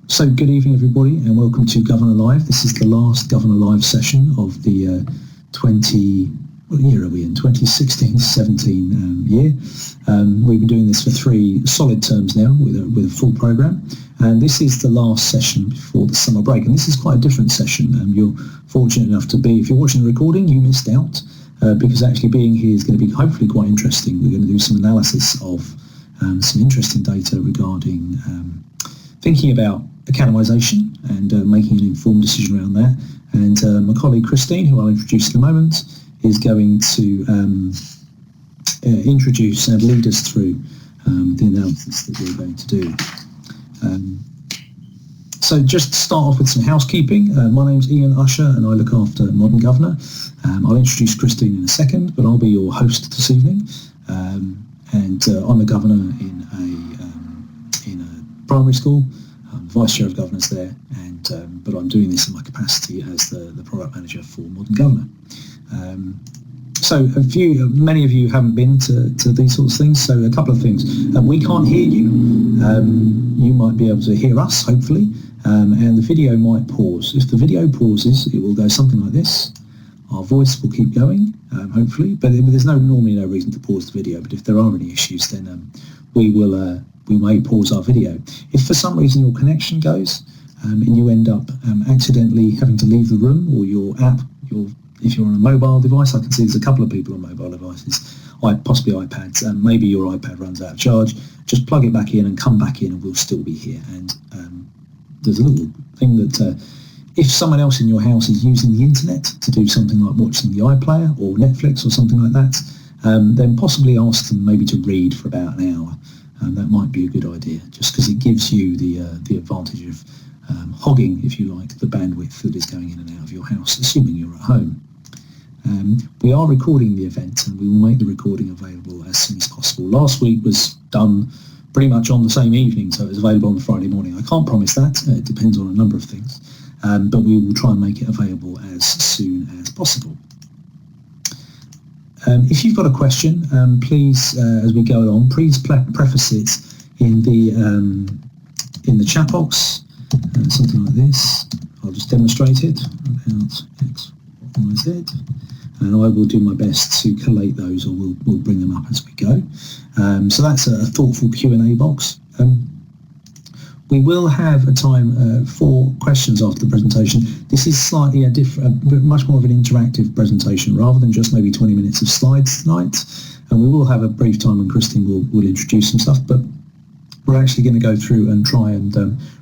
So good evening everybody and welcome to Governor Live. This is the last Governor Live session of the 2016-17 year. We've been doing this for 3 solid terms now with a full programme, and this is the last session before the summer break, and this is quite a different session. You're fortunate enough to be, if you're watching the recording, you missed out because actually being here is going to be hopefully quite interesting. We're going to do some analysis of some interesting data regarding thinking about academisation and making an informed decision around that. And my colleague Christine, who I'll introduce in a moment, is going to introduce and lead us through the analysis that we're going to do. So just to start off with some housekeeping, my name's Ian Usher and I look after Modern Governor. I'll introduce Christine in a second, but I'll be your host this evening. And I'm a governor in a primary school. I'm Vice Chair of Governors there, and but I'm doing this in my capacity as the product manager for Modern Governor. So many of you haven't been to these sorts of things, so a couple of things. We can't hear you. You might be able to hear us, hopefully, and the video might pause. If the video pauses, it will go something like this. Our voice will keep going, hopefully, but there's normally no reason to pause the video, but if there are any issues, then we may pause our video. If for some reason your connection goes and you end up accidentally having to leave the room, or your app, if you're on a mobile device, I can see there's a couple of people on mobile devices, possibly iPads, and maybe your iPad runs out of charge, just plug it back in and come back in and we'll still be here. And there's a little thing that if someone else in your house is using the internet to do something like watching the iPlayer or Netflix or something like that, then possibly ask them maybe to read for about an hour. That might be a good idea, just because it gives you the advantage of hogging, if you like, the bandwidth that is going in and out of your house, assuming you're at home. We are recording the event and we will make the recording available as soon as possible. Last week was done pretty much on the same evening, so it was available on the Friday morning. I can't promise that, it depends on a number of things, but we will try and make it available as soon as possible. If you've got a question, please, as we go along, please preface it in the chat box, something like this. I'll just demonstrate it about X, Y, Z, and I will do my best to collate those, or we'll bring them up as we go. So that's a thoughtful Q&A box. We will have a time for questions after the presentation. This is slightly much more of an interactive presentation rather than just maybe 20 minutes of slides tonight. And we will have a brief time when Christine will introduce some stuff, but we're actually going to go through and try and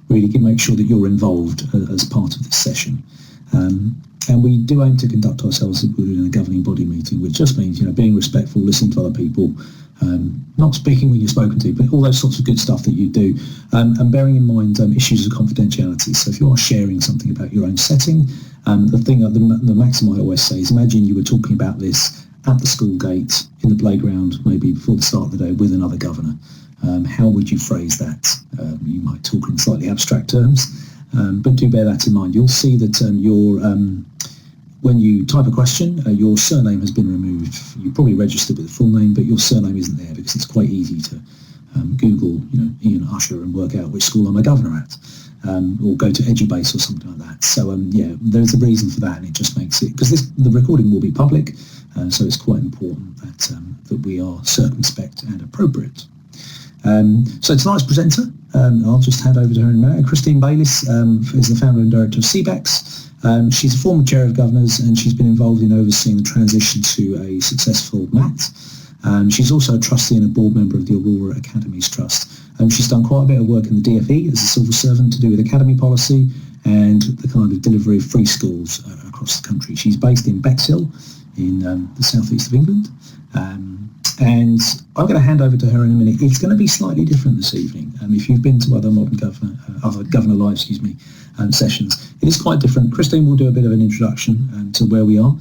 really make sure that you're involved as part of this session. And we do aim to conduct ourselves in a governing body meeting, which just means, being respectful, listening to other people, not speaking when you're spoken to, but all those sorts of good stuff that you do, and bearing in mind issues of confidentiality. So if you are sharing something about your own setting, the maxim I always say is, imagine you were talking about this at the school gate, in the playground, maybe before the start of the day with another governor. How would you phrase that? You might talk in slightly abstract terms, but do bear that in mind. You'll see that when you type a question, your surname has been removed. You probably registered with a full name, but your surname isn't there because it's quite easy to Google, Ian Usher and work out which school I'm a governor at, or go to Edubase or something like that. So there's a reason for that, and it just makes it, because the recording will be public, so it's quite important that we are circumspect and appropriate. So tonight's presenter, I'll just hand over to her in a minute. Christine Bayliss is the founder and director of BECS. She's a former chair of governors, and she's been involved in overseeing the transition to a successful MAT. She's also a trustee and a board member of the Aurora Academies Trust. She's done quite a bit of work in the DFE as a civil servant to do with academy policy and the kind of delivery of free schools across the country. She's based in Bexhill in the southeast of England. And I'm going to hand over to her in a minute. It's going to be slightly different this evening. If you've been to other Governor Live, sessions, it is quite different. Christine will do a bit of an introduction to where we are,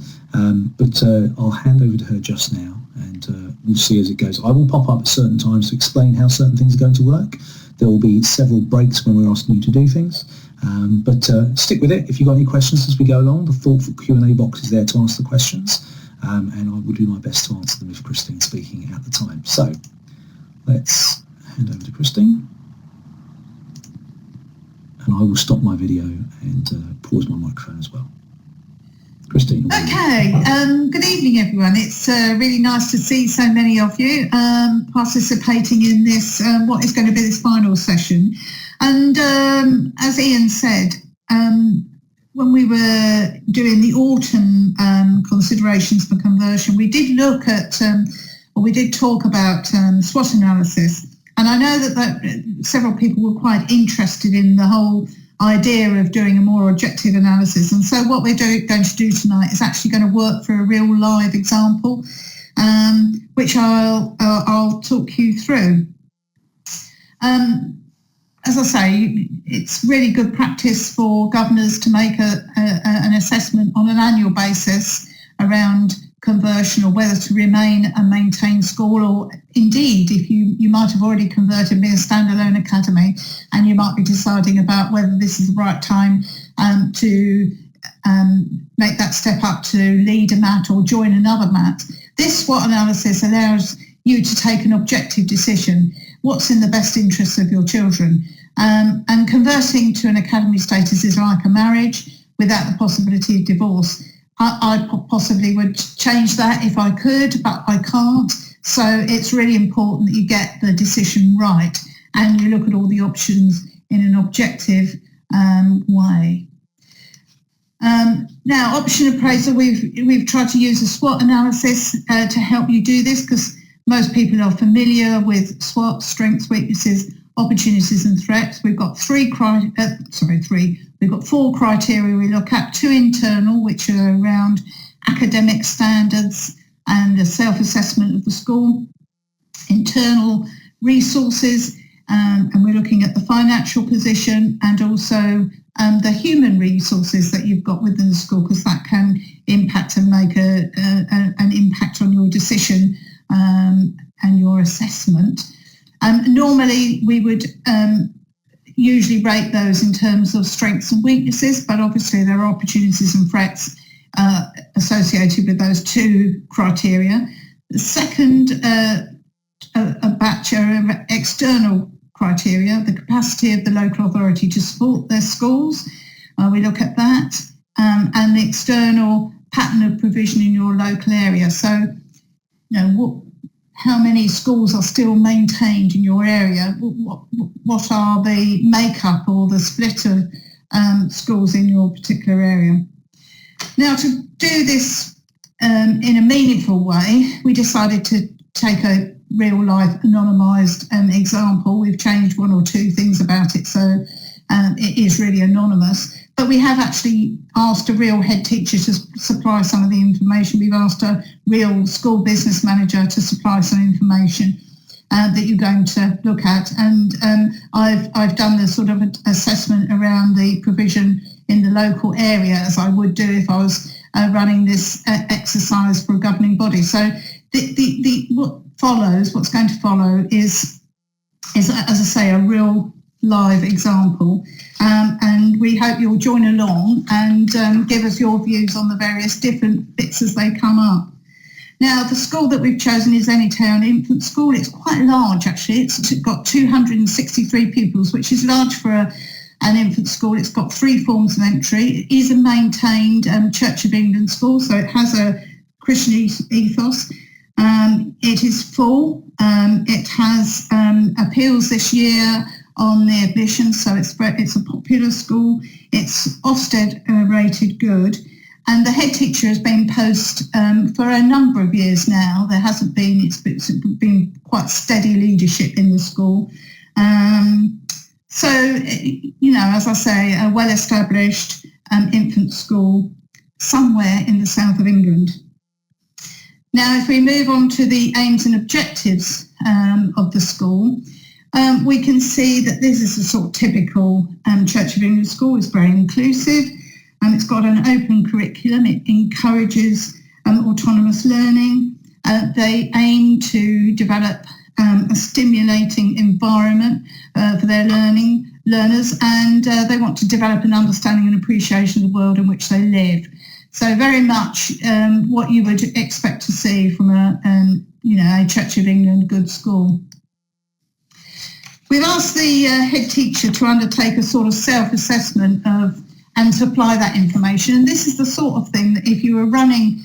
but I'll hand over to her just now, and we'll see as it goes. I will pop up at certain times to explain how certain things are going to work. There will be several breaks when we're asking you to do things, but stick with it. If you've got any questions as we go along, the thoughtful Q&A box is there to ask the questions. And I will do my best to answer them if Christine's speaking at the time. So let's hand over to Christine. And I will stop my video and pause my microphone as well. Christine. Okay, good evening everyone. It's really nice to see so many of you participating in this, what is going to be this final session. And as Ian said, when we were doing the autumn considerations for conversion, we did look at, we did talk about SWOT analysis. And I know that several people were quite interested in the whole idea of doing a more objective analysis. And so what we're going to do tonight is actually going to work for a real live example, which I'll talk you through. As I say, it's really good practice for governors to make an assessment on an annual basis around conversion, or whether to remain and maintain school, or indeed if you might have already converted, be a standalone academy, and you might be deciding about whether this is the right time to make that step up to lead a MAT or join another MAT. This SWOT analysis allows you to take an objective decision. What's in the best interests of your children? And converting to an academy status is like a marriage without the possibility of divorce. I possibly would change that if I could, but I can't. So it's really important that you get the decision right and you look at all the options in an objective way. Now, option appraisal, we've tried to use a SWOT analysis to help you do this, because most people are familiar with SWOT: strengths, weaknesses, opportunities and threats. We've got We've got 4 criteria we look at: 2 internal, which are around academic standards and a self-assessment of the school; internal resources, and we're looking at the financial position, and also the human resources that you've got within the school, because that can impact and make an impact on your decision and your assessment. Normally we would usually rate those in terms of strengths and weaknesses, but obviously there are opportunities and threats associated with those 2 criteria. The second batch are external criteria: the capacity of the local authority to support their schools. We look at that, and the external pattern of provision in your local area. So, how many schools are still maintained in your area? What are the makeup or the split of schools in your particular area? Now, to do this in a meaningful way, we decided to take a real life anonymised example. We've changed 1 or 2 things about it, so it is really anonymous. But we have actually asked a real head teacher to supply some of the information. We've asked a real school business manager to supply some information that you're going to look at. And I've done the sort of assessment around the provision in the local area, as I would do if I was running this exercise for a governing body. So what's going to follow is, as I say, a real live example, and we hope you'll join along and give us your views on the various different bits as they come up. Now, the school that we've chosen is Anytown Infant School. It's quite large, actually. It's got 263 pupils, which is large for an infant school. It's got 3 forms of entry. It is a maintained Church of England school, so it has a Christian ethos. It is full. It has appeals this year on the admission, so it's a popular school. It's Ofsted rated good, and the head teacher has been post for a number of years now. There hasn't been, it's been quite steady leadership in the school. So, as I say, a well-established infant school somewhere in the south of England. Now, if we move on to the aims and objectives of the school, we can see that this is a sort of typical Church of England school. It's very inclusive, and it's got an open curriculum. It encourages autonomous learning. They aim to develop a stimulating environment for their learners, and they want to develop an understanding and appreciation of the world in which they live. So very much what you would expect to see from a Church of England good school. We've asked the head teacher to undertake a sort of self-assessment and to apply that information. And this is the sort of thing that if you were running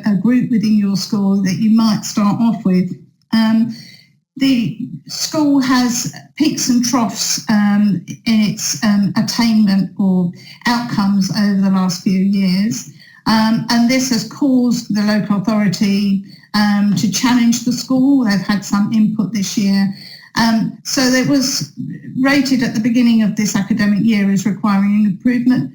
a group within your school that you might start off with. The school has peaks and troughs in its attainment or outcomes over the last few years. And this has caused the local authority to challenge the school. They've had some input this year. So it was rated at the beginning of this academic year as requiring improvement.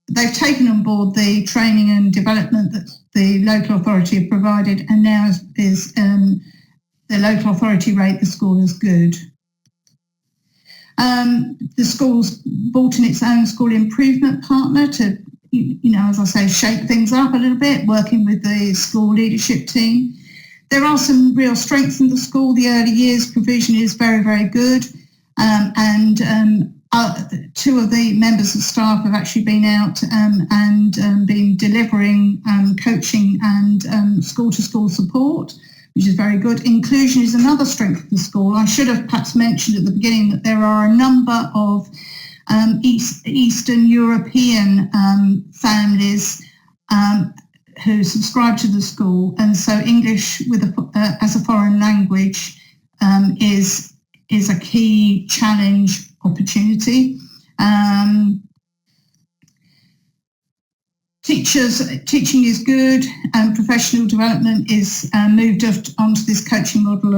They've taken on board the training and development that the local authority have provided, and now is the local authority rate the school as good. The school's brought in its own school improvement partner to, as I say, shake things up a little bit, working with the school leadership team. There are some real strengths in the school. The early years provision is very, very good. And two of the members of staff have actually been out and been delivering coaching and school-to-school support, which is very good. Inclusion is another strength of the school. I should have perhaps mentioned at the beginning that there are a number of Eastern European families who subscribe to the school, and so English as a foreign language is a key challenge opportunity. Teaching is good, and professional development is moved onto this coaching model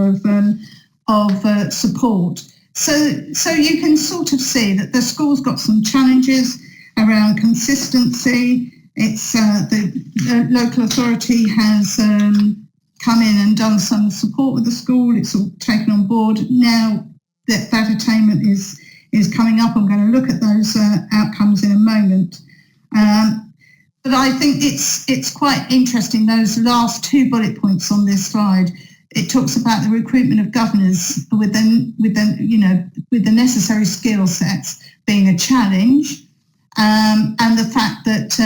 of support. So you can sort of see that the school's got some challenges around consistency. It's the local authority has come in and done some support with the school. It's all taken on board. Now that attainment is coming up. I'm going to look at those outcomes in a moment. But I think it's quite interesting, those last two bullet points on this slide. It talks about the recruitment of governors with the necessary skill sets being a challenge, and the fact that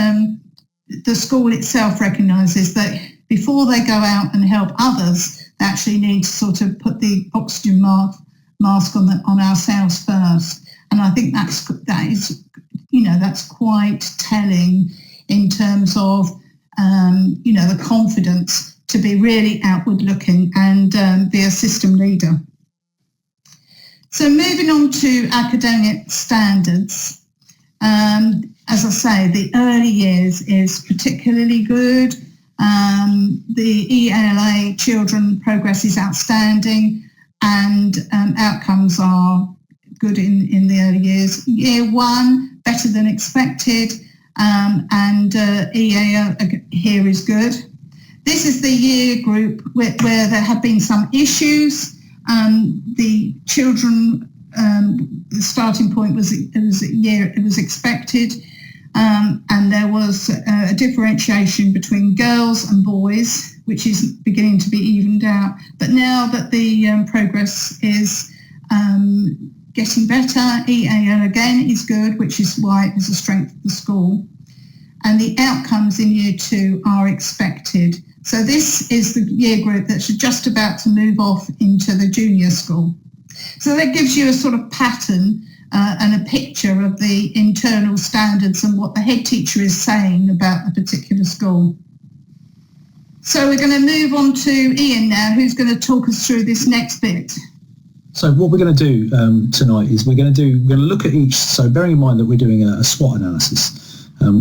the school itself recognises that before they go out and help others, they actually need to sort of put the oxygen mask on ourselves first. And I think that's quite telling in terms of the confidence to be really outward looking and be a system leader. So moving on to academic standards, as I say, the early years is particularly good. The ELA children progress is outstanding, and outcomes are good in the early years. Year one, better than expected, and EA here is good. This is the year group where there have been some issues. The children, the starting point was expected, and there was a differentiation between girls and boys, which is beginning to be evened out. But now that the progress is getting better, EAL again is good, which is why it is a strength of the school. And the outcomes in year two are expected. So this is the year group that's just about to move off into the junior school. So that gives you a sort of pattern and a picture of the internal standards and what the head teacher is saying about the particular school. So we're going to move on to Ian now, who's going to talk us through this next bit. So what we're going to do tonight is we're going to look at each. So bearing in mind that we're doing a SWOT analysis.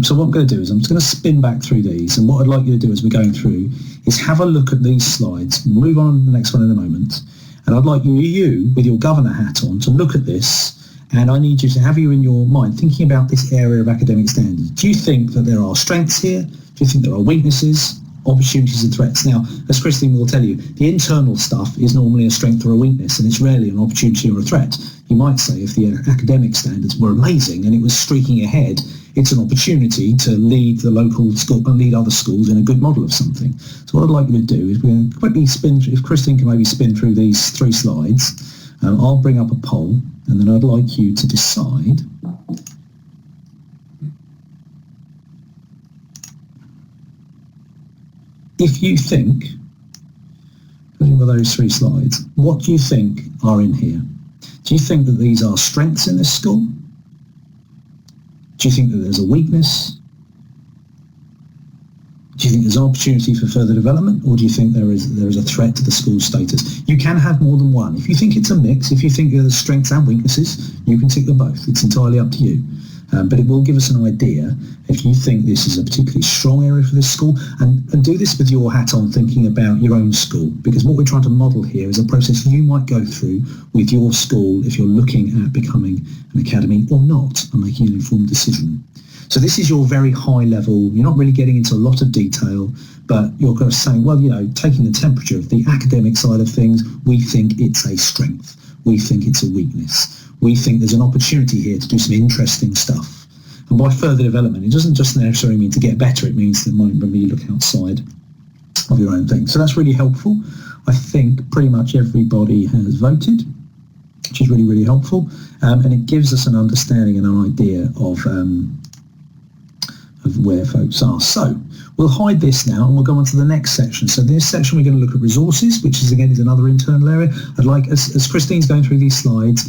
So what I'm going to do is I'm just going to spin back through these, and what I'd like you to do as we're going through is have a look at these slides. We'll move on to the next one in a moment, and I'd like you with your governor hat on to look at this, and I need you to have you in your mind thinking about this area of academic standards. Do you think that there are strengths here? Do you think there are weaknesses, opportunities and threats? Now, as Christine will tell you, the internal stuff is normally a strength or a weakness, and it's rarely an opportunity or a threat. You might say if the academic standards were amazing and it was streaking ahead, it's an opportunity to lead the local school and lead other schools in a good model of something. So what I'd like you to do is we're going to quickly spin, if Christine can maybe spin through these three slides, I'll bring up a poll, and then I'd like you to decide if you think, putting with those three slides, what do you think are in here? Do you think that these are strengths in this school? Do you think that there's a weakness? Do you think there's an opportunity for further development, or do you think there is a threat to the school's status? You can have more than one. If you think it's a mix, if you think there's strengths and weaknesses, you can tick them both. It's entirely up to you. But it will give us an idea if you think this is a particularly strong area for this school, and do this with your hat on, thinking about your own school, because what we're trying to model here is a process you might go through with your school if you're looking at becoming an academy or not, and making an informed decision. So this is your very high level. You're not really getting into a lot of detail, but you're kind of saying, well, taking the temperature of the academic side of things, we think it's a strength. We think it's a weakness. We think there's an opportunity here to do some interesting stuff. And by further development, it doesn't just necessarily mean to get better. It means that maybe you look outside of your own thing. So that's really helpful. I think pretty much everybody has voted, which is really, really helpful. And it gives us an understanding and an idea of where folks are. So we'll hide this now and we'll go on to the next section. So this section we're going to look at resources, which is another internal area. I'd like, as Christine's going through these slides,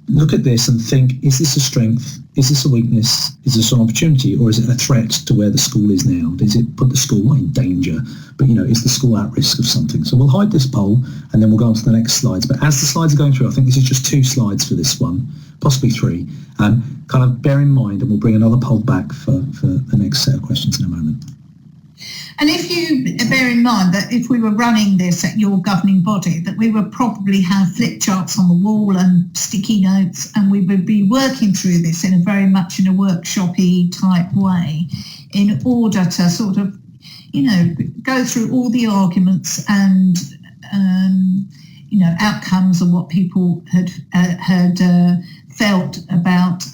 look at this and think, is this a strength? Is this a weakness? Is this an opportunity? Or is it a threat to where the school is now? Does it put the school not in danger, but is the school at risk of something? So we'll hide this poll and then we'll go on to the next slides. But as the slides are going through, I think this is just 2 slides for this one, possibly 3. Kind of bear in mind, and we'll bring another poll back for the next set of questions in a moment. And if you bear in mind that if we were running this at your governing body, that we would probably have flip charts on the wall and sticky notes, and we would be working through this in a very much in a workshop-y type way in order to sort of, go through all the arguments and, outcomes of what people had felt about,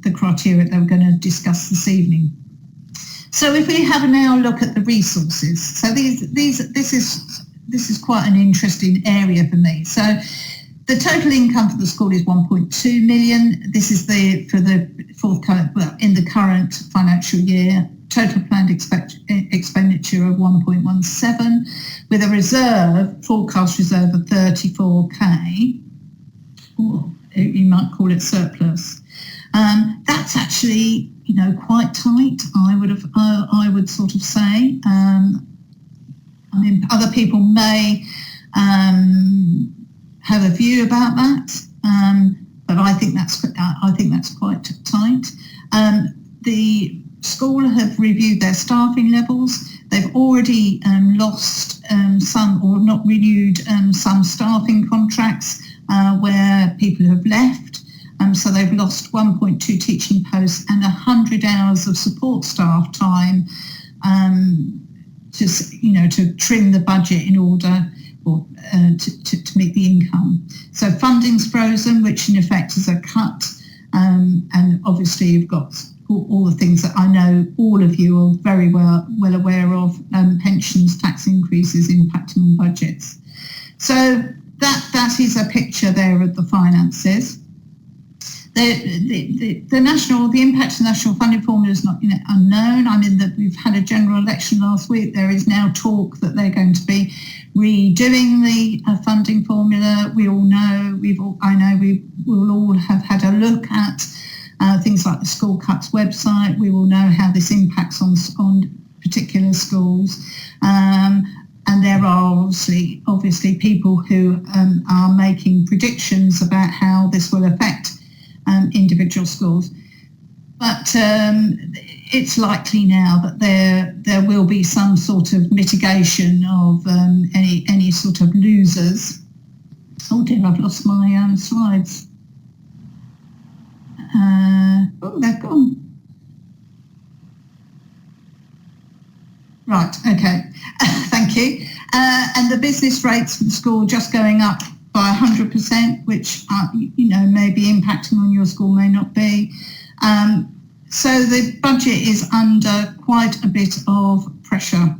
the criteria they were going to discuss this evening. So if we have now look at the resources, so this is quite an interesting area for me. So the total income for the school is 1.2 million. This is for the in the current financial year. Total planned expenditure of 1.17, with a forecast reserve of 34k. Or you might call it surplus. That's actually, quite tight. I would sort of say. Other people may have a view about that, but I think that's quite tight. The school have reviewed their staffing levels. They've already lost some, or not renewed some staffing contracts where people have left. So they've lost 1.2 teaching posts and 100 hours of support staff time to trim the budget in order to meet the income. So funding's frozen, which in effect is a cut. And obviously you've got all the things that I know all of you are very well aware of, pensions, tax increases impacting on budgets. So that is a picture there of the finances. The impact of national funding formula is not unknown. That we've had a general election last week. There is now talk that they're going to be redoing the funding formula. We all know, I know we will all have had a look at things like the School Cuts website. We will know how this impacts on particular schools. And there are obviously people who are making predictions about how this will affect individual schools. But it's likely now that there will be some sort of mitigation of any sort of losers. Oh dear, I've lost my slides. They're gone. Right, okay, thank you. And the business rates for the school just going up by 100%, which may be impacting on your school, may not be. So the budget is under quite a bit of pressure.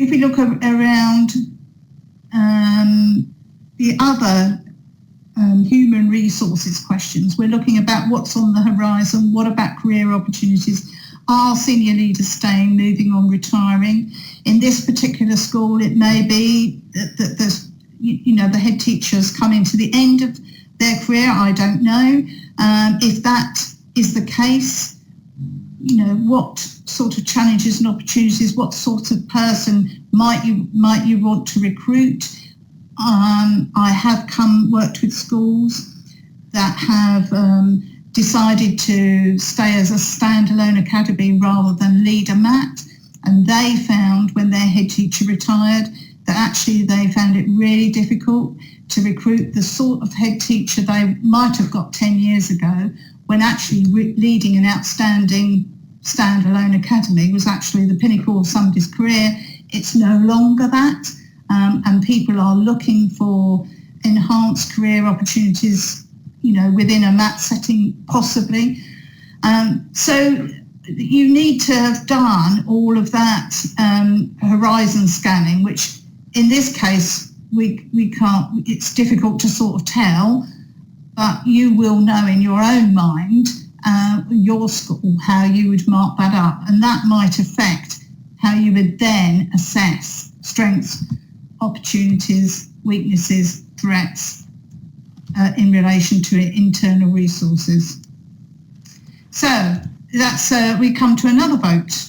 If we look around the other human resources questions, we're looking about what's on the horizon, what about career opportunities, are senior leaders staying, moving on, retiring? In this particular school, it may be that the head teachers coming to the end of their career. I don't know. If that is the case, what sort of challenges and opportunities, what sort of person might you want to recruit? I have worked with schools that have decided to stay as a standalone academy rather than lead a MAT, and they found when their head teacher retired that actually they found it really difficult to recruit the sort of head teacher they might have got 10 years ago, when actually leading an outstanding standalone academy was actually the pinnacle of somebody's career. It's no longer that, and people are looking for enhanced career opportunities, within a MAT setting possibly. So you need to have done all of that horizon scanning, which in this case we can't, it's difficult to sort of tell, but you will know in your own mind, your school, how you would mark that up, and that might affect how you would then assess strengths, opportunities, weaknesses, threats in relation to internal resources. So that's we come to another vote.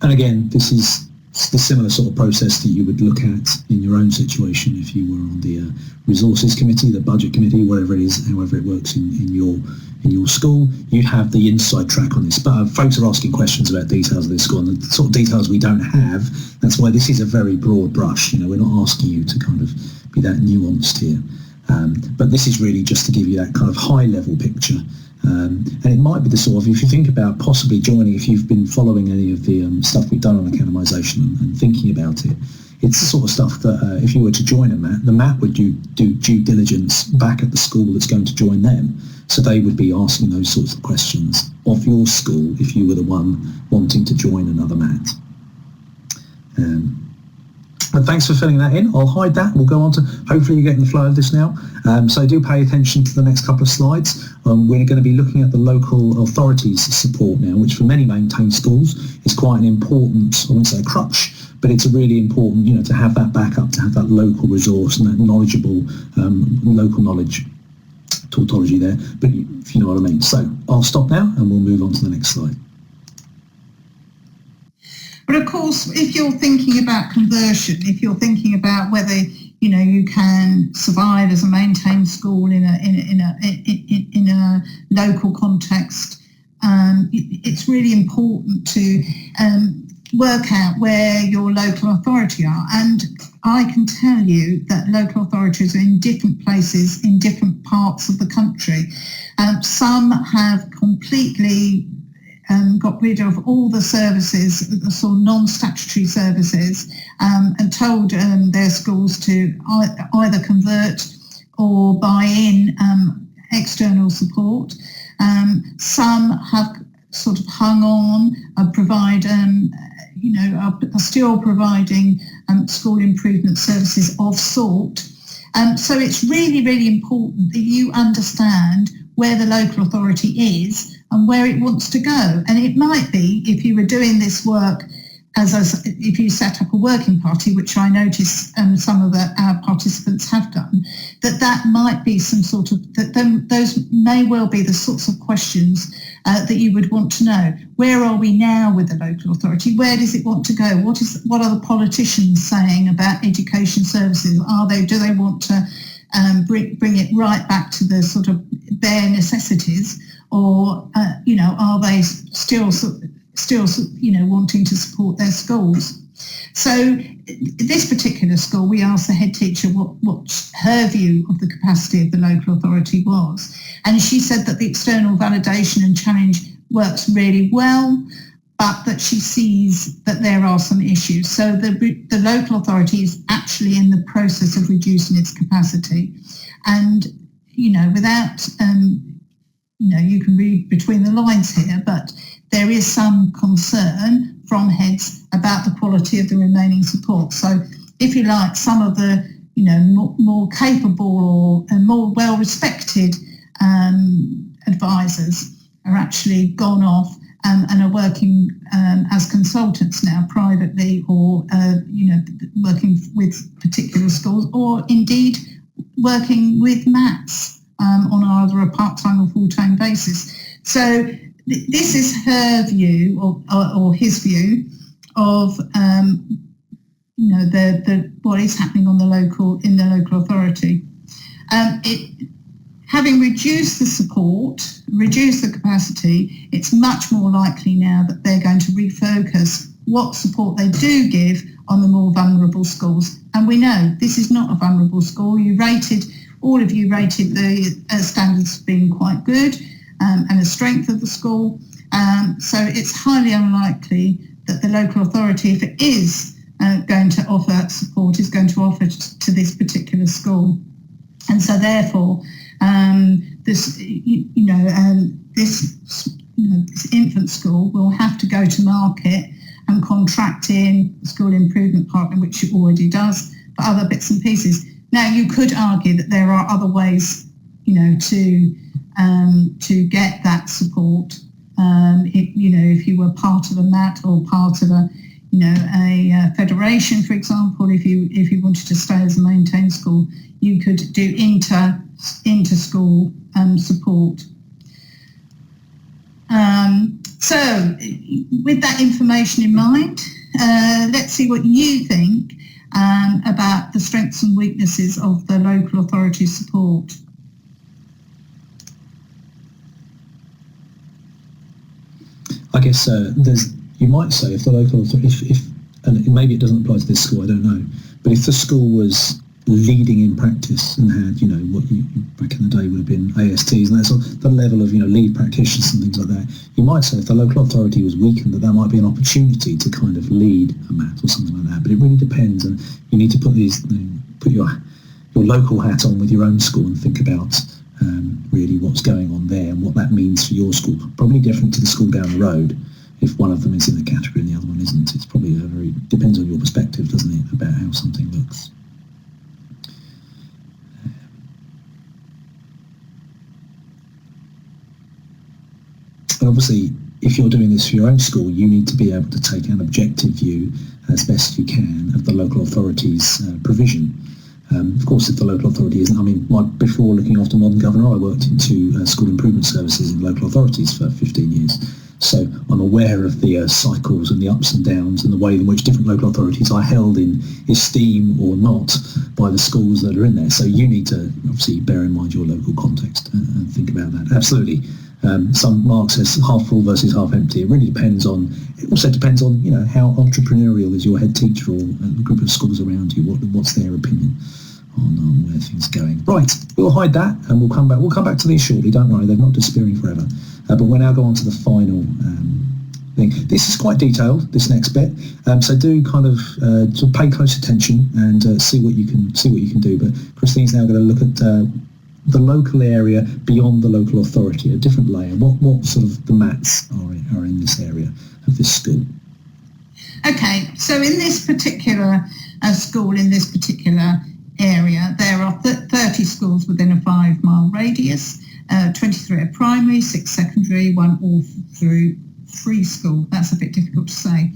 And again, this is the similar sort of process that you would look at in your own situation if you were on the resources committee, the budget committee, whatever it is, however it works in your school. You'd have the inside track on this. But folks are asking questions about details of this school, and the sort of details we don't have. That's why this is a very broad brush. We're not asking you to kind of be that nuanced here. But this is really just to give you that kind of high level picture. And it might be the sort of, if you think about possibly joining, if you've been following any of the stuff we've done on academisation and thinking about it, it's the sort of stuff that if you were to join a MAT, the MAT would do due diligence back at the school that's going to join them. So they would be asking those sorts of questions of your school if you were the one wanting to join another MAT. But thanks for filling that in. I'll hide that. We'll go on to, hopefully you're getting the flow of this now. So do pay attention to the next couple of slides. We're going to be looking at the local authorities support now, which for many maintained schools is quite an important, I wouldn't say a crutch, but it's a really important, to have that backup, to have that local resource and that knowledgeable local knowledge tautology there. But if you know what I mean. So I'll stop now and we'll move on to the next slide. But of course, if you're thinking about conversion, if you're thinking about whether you can survive as a maintained school in a local context, it's really important to work out where your local authority are. And I can tell you that local authorities are in different places in different parts of the country. Some have completely got rid of all the services, the sort of non-statutory services, and told their schools to either convert or buy in external support. Some have sort of hung on and provide, are still providing school improvement services of sort. So it's really, really important that you understand where the local authority is and where it wants to go. And it might be, if you were doing this work if you set up a working party, which I notice some of our participants have done, that might be some sort of, those may well be the sorts of questions that you would want to know. Where are we now with the local authority? Where does it want to go? What are the politicians saying about education services? Do they want to bring it right back to the sort of bare necessities, or are they still wanting to support their schools? So this particular school, we asked the head teacher what her view of the capacity of the local authority was, and she said that the external validation and challenge works really well, but that she sees that there are some issues. So the local authority is actually in the process of reducing its capacity, and without you can read between the lines here, but there is some concern from heads about the quality of the remaining support. So if you like, some of the more capable or more well-respected advisors are actually gone off and are working as consultants now privately, or working with particular schools, or indeed working with MATs on either a part-time or full-time basis. So this is her view or his view of what is happening in the local authority. Having reduced the support, reduced the capacity, it's much more likely now that they're going to refocus what support they do give on the more vulnerable schools. And we know this is not a vulnerable school. All of you rated the standards being quite good and the strength of the school. So it's highly unlikely that the local authority, if it is going to offer support, is going to offer to this particular school. And so therefore, this infant school will have to go to market and contract in a school improvement partner, which it already does, for other bits and pieces. Now, you could argue that there are other ways, to get that support. If you were part of a MAT or part of a federation, for example, if you wanted to stay as a maintained school, you could do inter-school support. So with that information in mind, let's see what you think about the strengths and weaknesses of the local authority support. I guess you might say if the local authority, and maybe it doesn't apply to this school, I don't know, but if the school was leading in practice and had, what you back in the day would have been ASTs and that sort of the level of, lead practitioners and things like that, you might say if the local authority was weakened, that might be an opportunity to kind of lead a MAT or something like that. But it really depends, and you need to put your local hat on with your own school and think about really what's going on there and what that means for your school. Probably different to the school down the road. If one of them is in the category and the other one isn't, it's probably depends on your perspective, doesn't it, about how something looks. And obviously, if you're doing this for your own school, you need to be able to take an objective view as best you can of the local authority's provision. Of course, if the local authority isn't, before looking after Modern Governor, I worked into school improvement services in local authorities for 15 years. So I'm aware of the cycles and the ups and downs and the way in which different local authorities are held in esteem or not by the schools that are in there. So you need to obviously bear in mind your local context and think about that. Absolutely. Some Mark says half full versus half empty. It really depends on, how entrepreneurial is your head teacher or a group of schools around you. What's their opinion on where things are going. Right, we'll hide that and we'll come back. We'll come back to these shortly. Don't worry, they're not disappearing forever. But we'll now go on to the final thing. This is quite detailed, this next bit. So do kind of pay close attention and see what you can do. But Christine's now going to look at the local area beyond the local authority, a different layer. What sort of the MATs are in this area of this school? Okay, so in this particular school, in this particular area, there are 30 schools within a 5-mile radius, 23 are primary, 6 secondary, 1 all through 3 school. That's a bit difficult to say.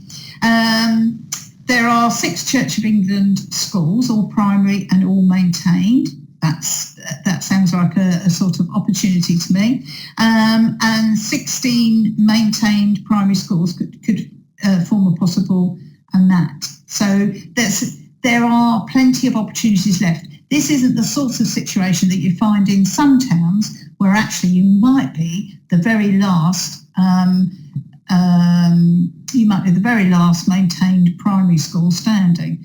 There are 6 Church of England schools, all primary and all maintained. That sounds like a sort of opportunity to me. And 16 maintained primary schools could form a possible MAT. So there are plenty of opportunities left. This isn't the sort of situation that you find in some towns where actually you might be the very last maintained primary school standing.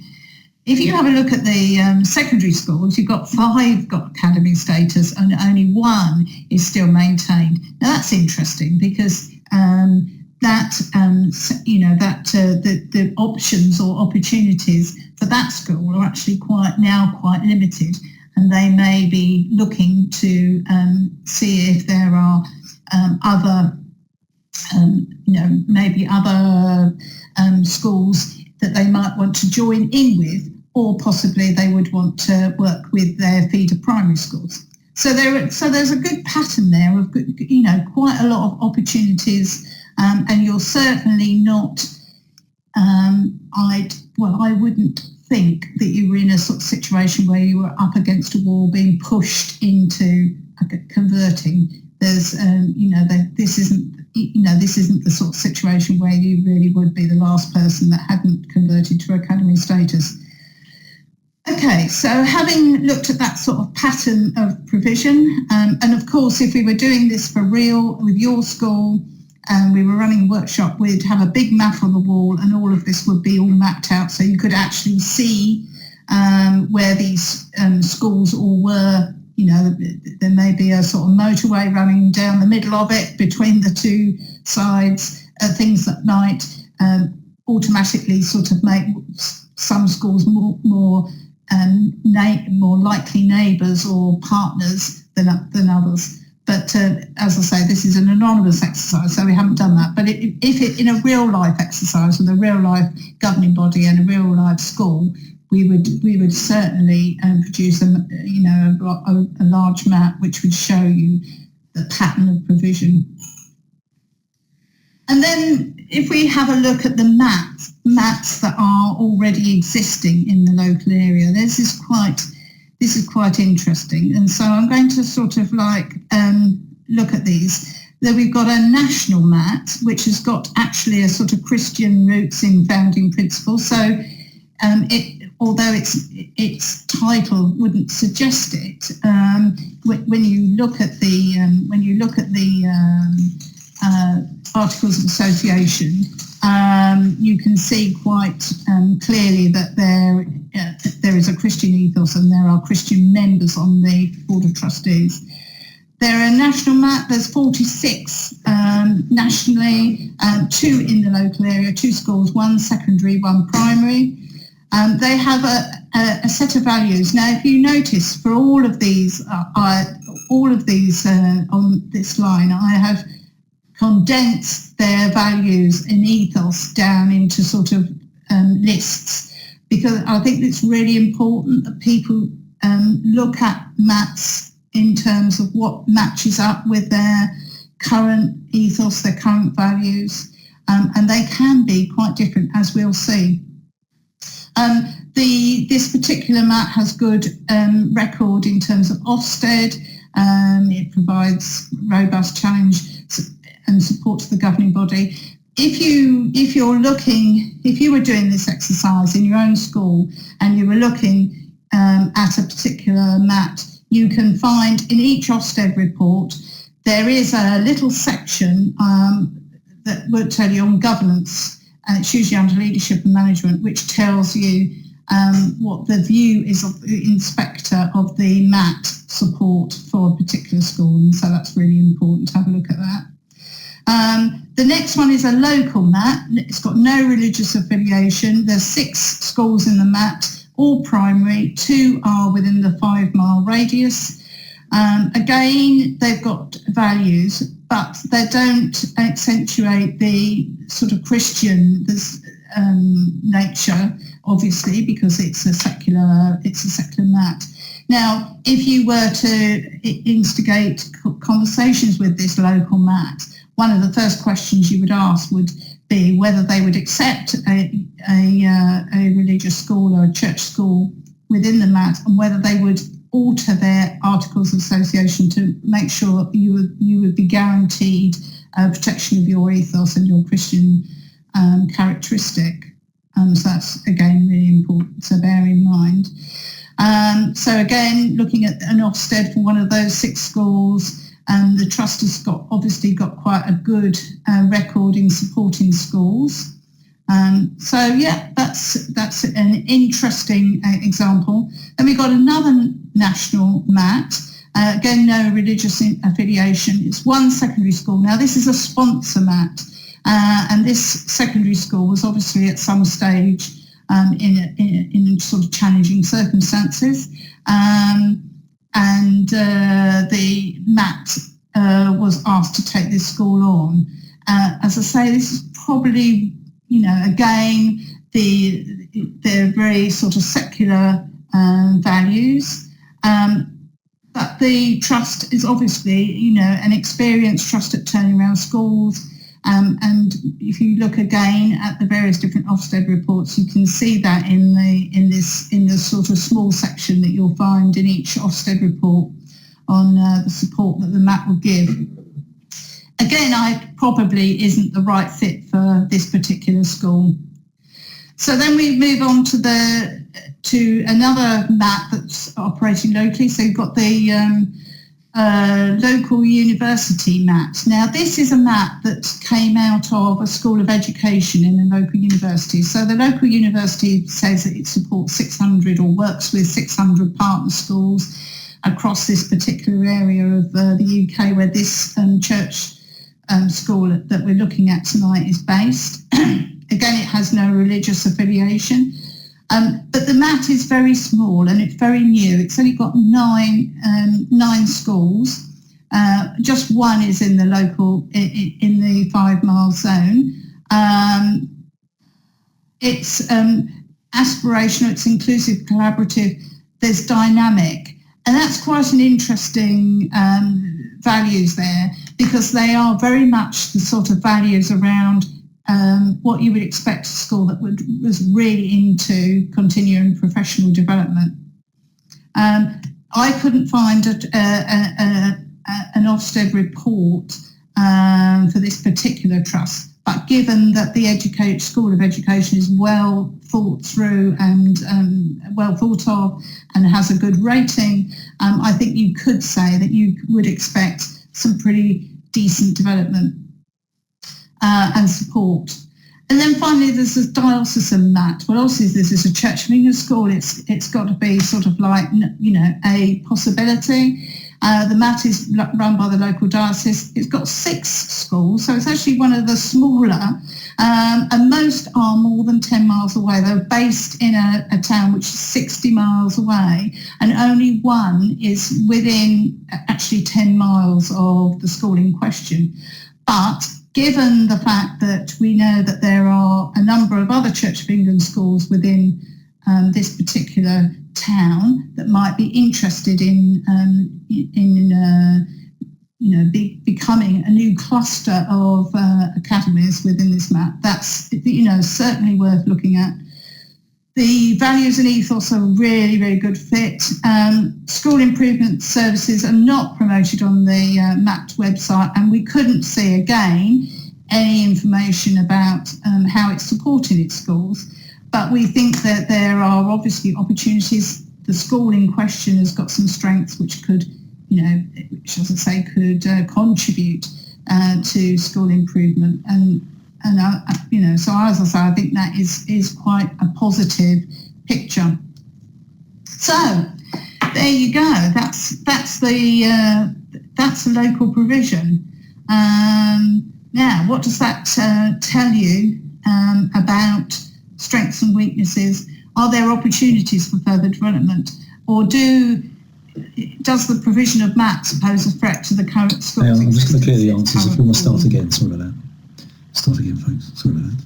If you have a look at the secondary schools, you've got 5 got academy status and only 1 is still maintained. Now that's interesting because the options or opportunities for that school are actually quite limited, and they may be looking to see if there are other maybe other schools that they might want to join in with, or possibly they would want to work with their feeder primary schools. So there's a good pattern there of quite a lot of opportunities, and you're certainly not. I wouldn't think that you were in a sort of situation where you were up against a wall, being pushed into converting. There's this isn't the sort of situation where you really would be the last person that hadn't converted to academy status. Okay, so having looked at that sort of pattern of provision, and of course, if we were doing this for real with your school, and we were running a workshop, we'd have a big map on the wall, and all of this would be all mapped out, so you could actually see where these schools all were. There may be a sort of motorway running down the middle of it between the two sides, things that might automatically sort of make some schools more likely neighbours or partners than others. But as I say, this is an anonymous exercise, so we haven't done that. But if it in a real life exercise with a real life governing body and a real life school, we would certainly produce a large map which would show you the pattern of provision. And then if we have a look at the maps that are already existing in the local area, this is quite interesting. And so I'm going to sort of look at these. Then we've got a national mat, which has got actually a sort of Christian roots in founding principles. So although its title wouldn't suggest it, when you look at the Articles of Association, you can see quite clearly that there is a Christian ethos and there are Christian members on the Board of Trustees. There are a national map, there's 46 nationally, 2 in the local area, 2 schools, 1 secondary, 1 primary. They have a set of values. Now, if you notice, for all of these on this line, I have condensed their values and ethos down into sort of lists, because I think it's really important that people look at maps in terms of what matches up with their current ethos, their current values, and they can be quite different, as we'll see. This particular map has good record in terms of Ofsted. It provides robust challenge and support to the governing body. If you were doing this exercise in your own school and you were looking at a particular mat, you can find in each Ofsted report there is a little section that will tell you on governance, and it's usually under leadership and management, which tells you what the view is of the inspector of the MAT support for a particular school, and so that's really important to have a look at that. The next one is a local MAT. It's got no religious affiliation. There's 6 schools in the MAT, all primary, 2 are within the 5-mile radius. Again, they've got values, but they don't accentuate the sort of Christian nature, obviously, because it's a secular MAT. Now, if you were to instigate conversations with this local MAT, one of the first questions you would ask would be whether they would accept a religious school or a church school within the MAT, and whether they would alter their Articles of Association to make sure you would be guaranteed protection of your ethos and your Christian characteristic. So that's, again, really important to bear in mind. So again, looking at an Ofsted for one of those 6 schools, the trust has obviously got quite a good record in supporting schools. So yeah, that's an interesting example. Then we got another national MAT. Again, no religious affiliation. It's 1 secondary school. Now this is a sponsor MAT, and this secondary school was obviously at some stage in sort of challenging circumstances, and the MAT was asked to take this school on. As I say, this is probably, again, they're very sort of secular values. But the trust is obviously, an experienced trust at turning around schools. And if you look again at the various different Ofsted reports, you can see that in the sort of small section that you'll find in each Ofsted report on the support that the MAT will give. Again, I probably isn't the right fit for this particular school. So then we move on to another MAT that's operating locally. So you've got the local university MAT. Now this is a MAT that came out of a school of education in a local university. So the local university says that it supports 600 or works with 600 partner schools across this particular area of the UK where this church school that we're looking at tonight is based. Again, it has no religious affiliation. But the MAT is very small and it's very new. It's only got nine schools. Just one is in the local, in the 5 mile zone. It's aspirational, it's inclusive, collaborative, there's dynamic. And that's quite an interesting values there, because they are very much the sort of values around what you would expect a school that was really into continuing professional development. I couldn't find an Ofsted report for this particular trust, but given that the School of Education is well thought through and well thought of and has a good rating, I think you could say that you would expect some pretty decent development and support. And then finally, there's this diocesan MAT. Well, obviously, this is a Church of England school. It's got to be sort of like, a possibility. The MAT is run by the local diocese. It's got 6 schools, so it's actually one of the smaller, and most are more than 10 miles away. They're based in a town which is 60 miles away, and only one is within actually 10 miles of the school in question. But given the fact that we know that there are a number of other Church of England schools within this particular town that might be interested in becoming a new cluster of academies within this MAT, that's certainly worth looking at. The values and ethos are really, really good fit. School improvement services are not promoted on the MAT website, and we couldn't see again any information about how it's supporting its schools. But we think that there are obviously opportunities. The school in question has got some strengths which could, which as I say, could contribute to school improvement. And so as I say, I think that is quite a positive picture. So there you go. That's the local provision. Now, what does that tell you about strengths and weaknesses? Are there opportunities for further development, or does the provision of MAT pose a threat to the current schools? Yeah, I'm just going to clear the answers. If we want to start again, sorry about that. Start again, folks. Sorry about that.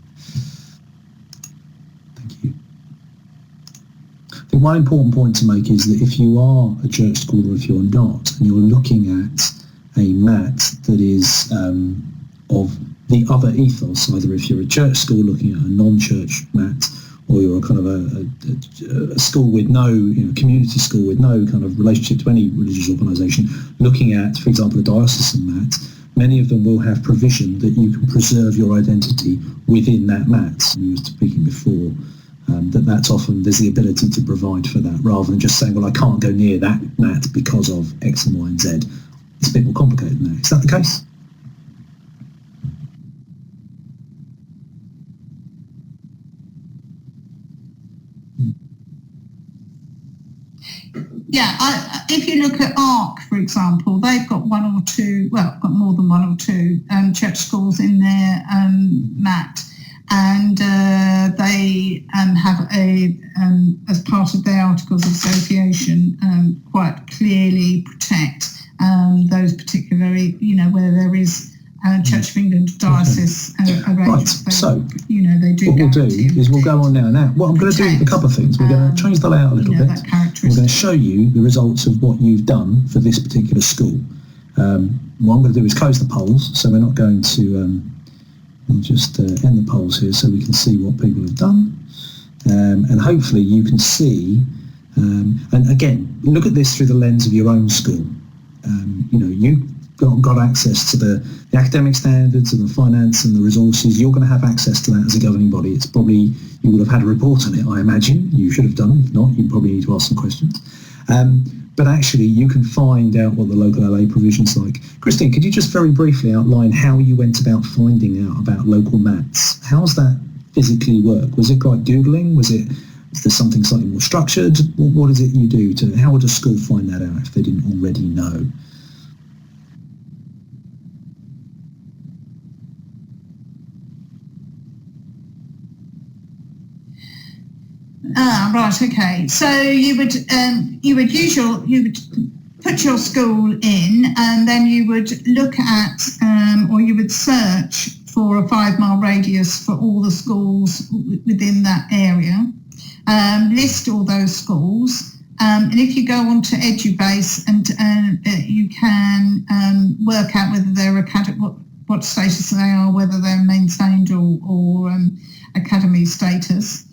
Thank you. I think one important point to make is that if you are a church school, or if you're not, and you're looking at a MAT that is of the other ethos, either if you're a church school looking at a non-church MAT, or you're a kind of a school with no, community school with no kind of relationship to any religious organisation, looking at, for example, a diocesan MAT, many of them will have provision that you can preserve your identity within that MAT. We were speaking before that's often, there's the ability to provide for that, rather than just saying, well, I can't go near that MAT because of X and Y and Z. It's a bit more complicated than that. Is that the case? Yeah, if you look at ARC, for example, they've got got more than one or two church schools in their MAT, and they have as part of their Articles of Association, quite clearly protect those particularly, where there is Church of England diocese Right, so they do. What we'll do is we'll go on now. Now, what I'm going to do is a couple of things. We're going to change the layout a little bit. We're going to show you the results of what you've done for this particular school. What I'm going to do is close the polls, so we're not going to. We'll just end the polls here so we can see what people have done, and hopefully you can see. And again, look at this through the lens of your own school. You've got access to the academic standards and the finance and the resources. You're going to have access to that as a governing body. It's probably, you would have had a report on it, I imagine. You should have done. If not, you probably need to ask some questions. But actually, you can find out what the local LA provision's like. Christine, could you just very briefly outline how you went about finding out about local maths? How does that physically work? Was it like Googling? Was there something slightly more structured? What is it you do how would a school find that out if they didn't already know? Right, okay. So you would put your school in, and then you would look at or you would search for a 5-mile radius for all the schools within that area. List all those schools, and if you go on to Edubase and you can work out whether they're what status they are, whether they're maintained or academy status.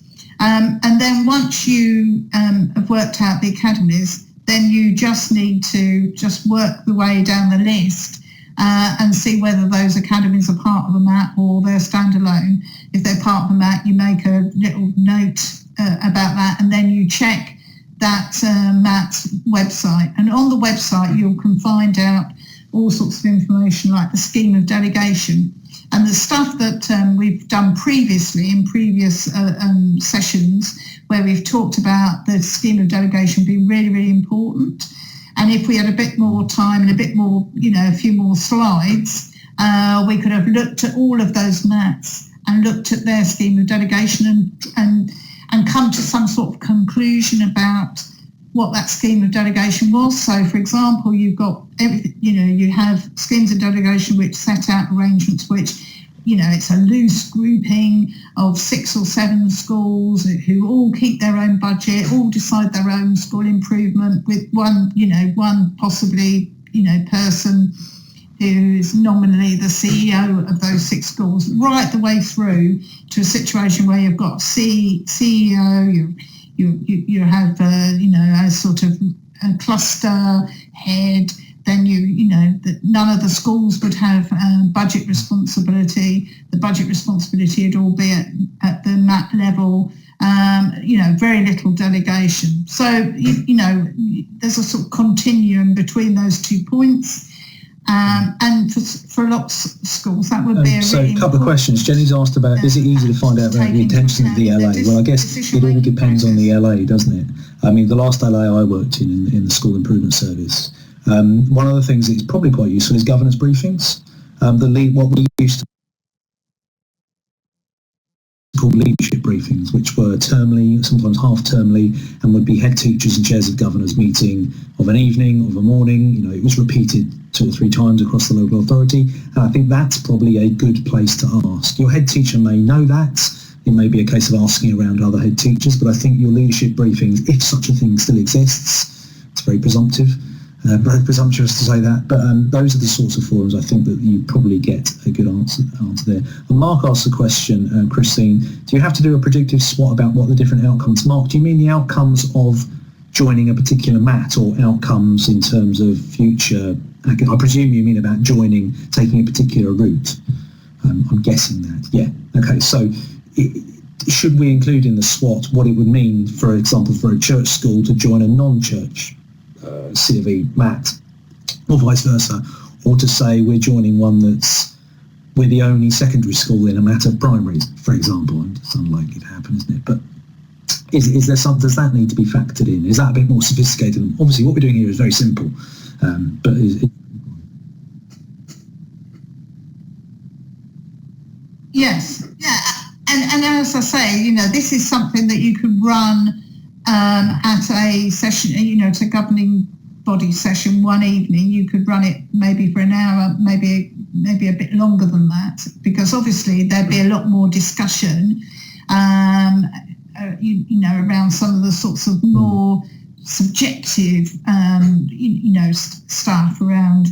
And then once you have worked out the academies, then you just need to just work the way down the list and see whether those academies are part of a MAT or they're standalone. If they're part of a MAT, you make a little note about that, and then you check that MAT website. And on the website, you can find out all sorts of information like the scheme of delegation. And the stuff that we've done previously in previous sessions where we've talked about the scheme of delegation being really, really important. And if we had a bit more time and a bit more, a few more slides, we could have looked at all of those MATs and looked at their scheme of delegation and come to some sort of conclusion about what that scheme of delegation was. So, for example, you've got everything, you have schemes of delegation which set out arrangements which, it's a loose grouping of 6 or 7 schools who all keep their own budget, all decide their own school improvement with one possibly, person who's nominally the CEO of those 6 schools, right the way through to a situation where you've got CEO, you have a sort of a cluster head. Then none of the schools would have budget responsibility. The budget responsibility would all be at the MAT level. Very little delegation. So there's a sort of continuum between those 2 points. And for lots of schools, that would be a couple of questions. Jenny's asked about, is it easy to find out about the intention of the LA? Well, I guess it all depends on the LA, doesn't it? I mean, the last LA I worked in the School Improvement Service, one of the things that's probably quite useful is governors' briefings. What we used to call leadership briefings, which were termly, sometimes half-termly, and would be head teachers and chairs of governors meeting of an evening, of a morning. It was repeated 2 or 3 times across the local authority, and I think that's probably a good place to ask. Your head teacher may know that. It may be a case of asking around other head teachers, but I think your leadership briefings, if such a thing still exists, it's very presumptive, very presumptuous to say that, but those are the sorts of forums I think that you probably get a good answer there. And Mark asked a question, Christine, do you have to do a predictive SWOT about what the different outcomes? Mark, do you mean the outcomes of joining a particular MAT or outcomes in terms of future? I presume you mean about taking a particular route. I'm guessing that. Yeah. Okay. So should we include in the SWOT what it would mean, for example, for a church school to join a non-church C of E MAT, or vice versa, or to say we're joining one we're the only secondary school in a MAT of primaries, for example, and it's unlikely to happen, isn't it? But is there does that need to be factored in? Is that a bit more sophisticated? Obviously, what we're doing here is very simple, but yes, yeah, and as I say, this is something that you could run at a session, it's a governing body session one evening. You could run it maybe for an hour, maybe maybe a bit longer than that, because obviously there'd be a lot more discussion, around some of the sorts of more subjective, stuff around,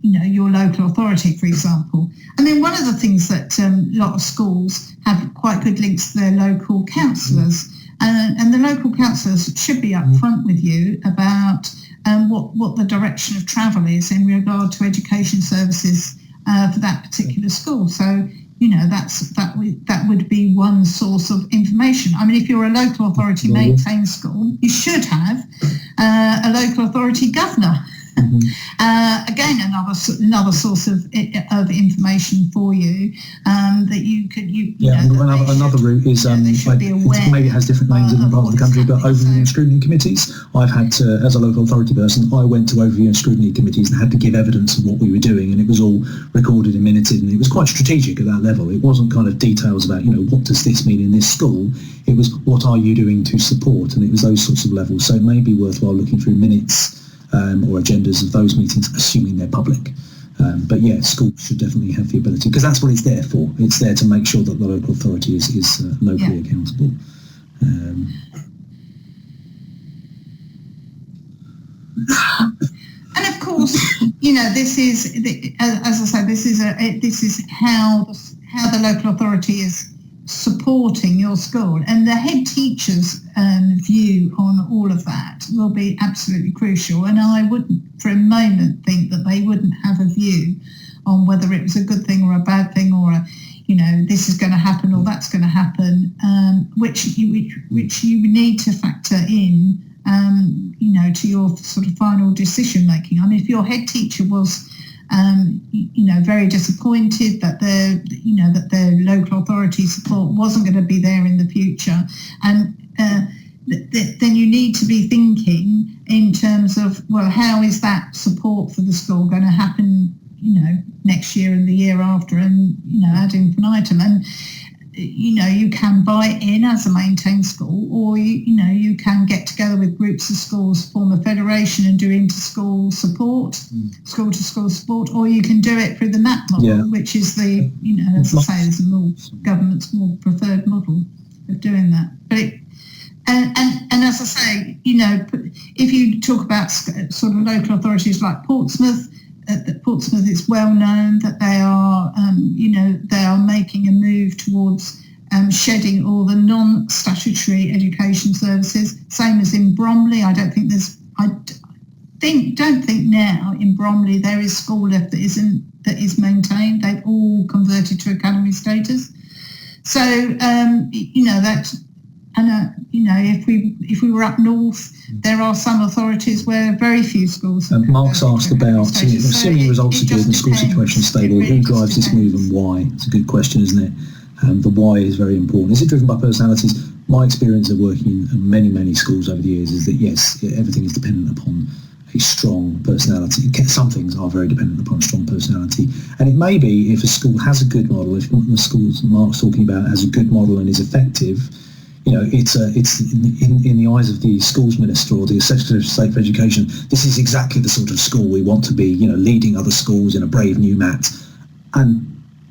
your local authority, for example. I mean, one of the things that a lot of schools have quite good links to their local councillors, and the local councillors should be upfront with you about what the direction of travel is in regard to education services for that particular school. So, that would be one source of information. I mean, if you're a local authority maintained school, you should have a local authority governor. Again, another source of information for you that you could another route is maybe it has different names in different parts of the country, but overview and scrutiny committees. I've had to, as a local authority person, I went to overview and scrutiny committees and had to give evidence of what we were doing, and it was all recorded and minuted, and it was quite strategic at that level. It wasn't kind of details about what does this mean in this school. It was what are you doing to support, and it was those sorts of levels. So it may be worthwhile looking through minutes or agendas of those meetings, assuming they're public. But yeah, schools should definitely have the ability, because that's what it's there for. It's there to make sure that the local authority is locally accountable. And of course, this is, as I say, this is how the local authority is supporting your school, and the head teacher's view on all of that will be absolutely crucial. And I wouldn't for a moment think that they wouldn't have a view on whether it was a good thing or a bad thing, or this is going to happen or that's going to happen, which you need to factor in to your sort of final decision making. I mean, if your head teacher was very disappointed that their local authority support wasn't going to be there in the future, and then you need to be thinking in terms of, well, how is that support for the school going to happen, next year and the year after, and ad infinitum. And you can buy in as a maintained school, or you can get together with groups of schools, form a federation and do inter-school support, school-to-school support, or you can do it through the MAP model, which is the, as I say, is the government's more preferred model of doing that. But and as I say, if you talk about sort of local authorities like Portsmouth, that Portsmouth is well known that they are making a move towards shedding all the non-statutory education services. Same as in Bromley. I don't think now in Bromley there is school left that is maintained. They've all converted to academy status. So if we were up north, there are some authorities where very few schools. Mark's asked about, assuming results are good and the school situation is stable, who drives this move and why? It's a good question, isn't it? The why is very important. Is it driven by personalities? My experience of working in many, many schools over the years is that yes, everything is dependent upon a strong personality. Some things are very dependent upon a strong personality, and it may be if a school has a good model, if the schools Mark's talking about has a good model and is effective, it's in the eyes of the schools minister or the Secretary of State for Education, this is exactly the sort of school we want to be, leading other schools in a brave new mat. And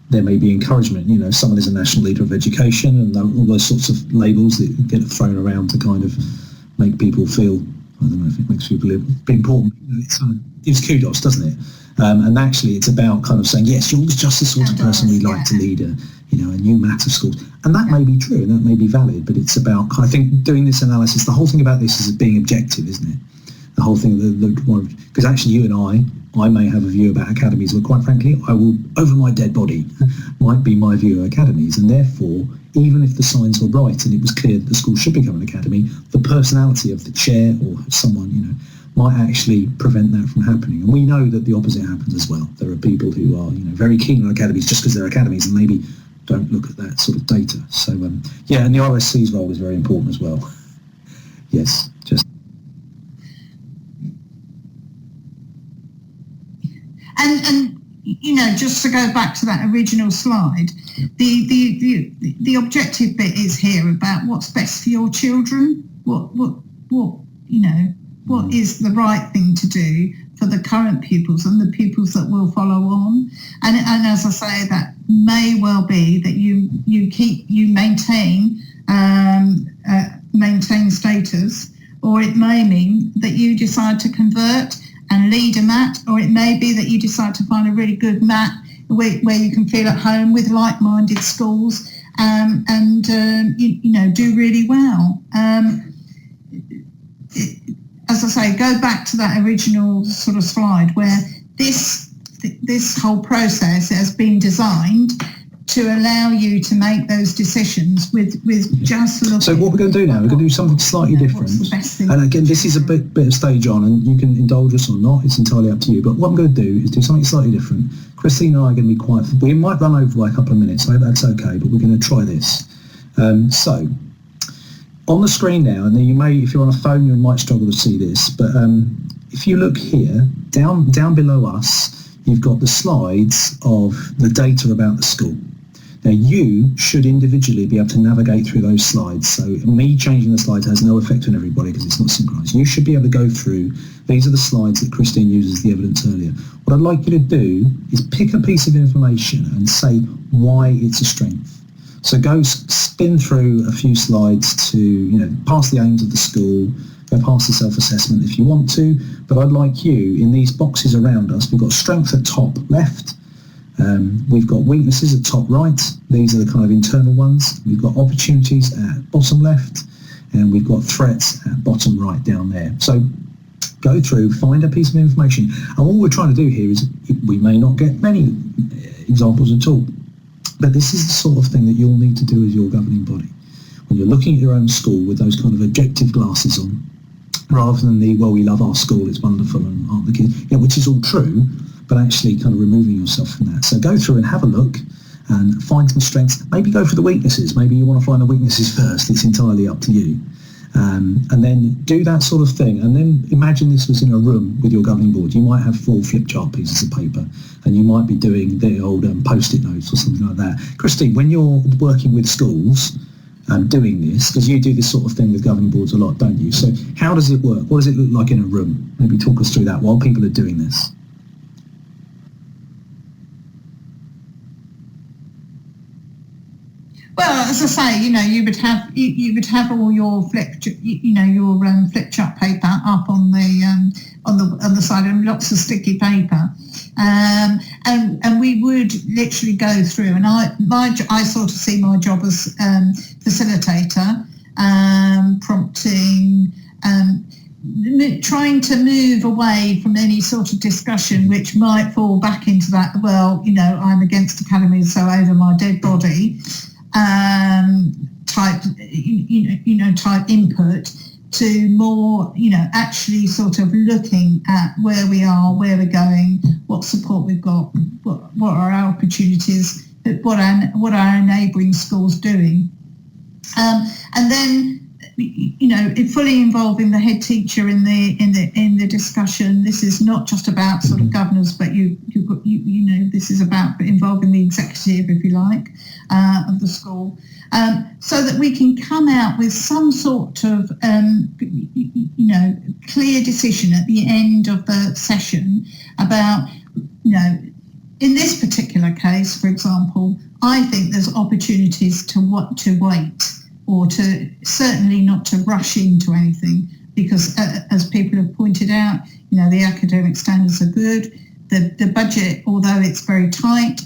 there may be encouragement, someone is a national leader of education, and all those sorts of labels that get thrown around to kind of make people feel, I don't know if it makes people be important. It gives kudos, doesn't it? And actually it's about kind of saying, yes, you're just the sort of person we'd like to lead a new mat of schools. And that may be true and that may be valid, but it's about, I think, doing this analysis. The whole thing about this is being objective, isn't it? The whole thing, because actually you and I may have a view about academies, but quite frankly, I will, over my dead body, might be my view of academies. And therefore, even if the signs were right and it was clear that the school should become an academy, the personality of the chair or someone, might actually prevent that from happening. And we know that the opposite happens as well. There are people who are, very keen on academies just because they're academies and maybe don't look at that sort of data. So, and the RSC's role is very important as well. Yes, just. And just to go back to that original slide, the objective bit is here about what's best for your children, what is the right thing to do for the current pupils and the pupils that will follow on. And as I say, that may well be that you maintain status, or it may mean that you decide to convert and lead a MAT, or it may be that you decide to find a really good MAT where you can feel at home with like-minded schools and do really well. As I say, go back to that original sort of slide where this whole process has been designed to allow you to make those decisions with just looking. So what we're going to do now, we're going to do something slightly different. And again, this is a bit of stage on, and you can indulge us or not. It's entirely up to you. But what I'm going to do is do something slightly different. Christine and I are going to be quiet. We might run over by a couple of minutes. I hope that's okay, but we're going to try this. So on the screen now, and then you may, if you're on a phone, you might struggle to see this, but if you look here, down below us, you've got the slides of the data about the school. Now you should individually be able to navigate through those slides. So me changing the slides has no effect on everybody because it's not synchronized. You should be able to go through. These are the slides that Christine used as the evidence earlier. What I'd like you to do is pick a piece of information and say why it's a strength. So go spin through a few slides to, past the aims of the school, go past the self-assessment if you want to, but I'd like you, in these boxes around us, we've got strength at top left, we've got weaknesses at top right, these are the kind of internal ones, we've got opportunities at bottom left, and we've got threats at bottom right down there. So go through, find a piece of information, and what we're trying to do here is, we may not get many examples at all, but this is the sort of thing that you'll need to do as your governing body. When you're looking at your own school with those kind of objective glasses on, rather than the, well, we love our school, it's wonderful, and aren't the kids, which is all true, but actually kind of removing yourself from that. So go through and have a look and find some strengths. Maybe go for the weaknesses. Maybe you want to find the weaknesses first. It's entirely up to you. And then do that sort of thing. And then imagine this was in a room with your governing board. You might have 4 flip chart pieces of paper, and you might be doing the old post-it notes or something like that. Christine, when you're working with schools and doing this, because you do this sort of thing with governing boards a lot, don't you? So how does it work? What does it look like in a room? Maybe talk us through that while people are doing this. Well, as I say, you would have all your flip chart paper up on the side, and lots of sticky paper, and we would literally go through. And I sort of see my job as facilitator, prompting, trying to move away from any sort of discussion which might fall back into that. Well, I'm against academies, so over my dead body. Type input to more, actually sort of looking at where we are, where we're going, what support we've got, what are our opportunities, what are neighbouring schools doing, and then fully involving the head teacher in the discussion. This is not just about sort of governors, but this is about involving the executive, if you like, of the school, so that we can come out with some sort of clear decision at the end of the session about, in this particular case, for example, I think there's opportunities to wait, or to certainly not to rush into anything, because as people have pointed out, the academic standards are good. The budget, although it's very tight,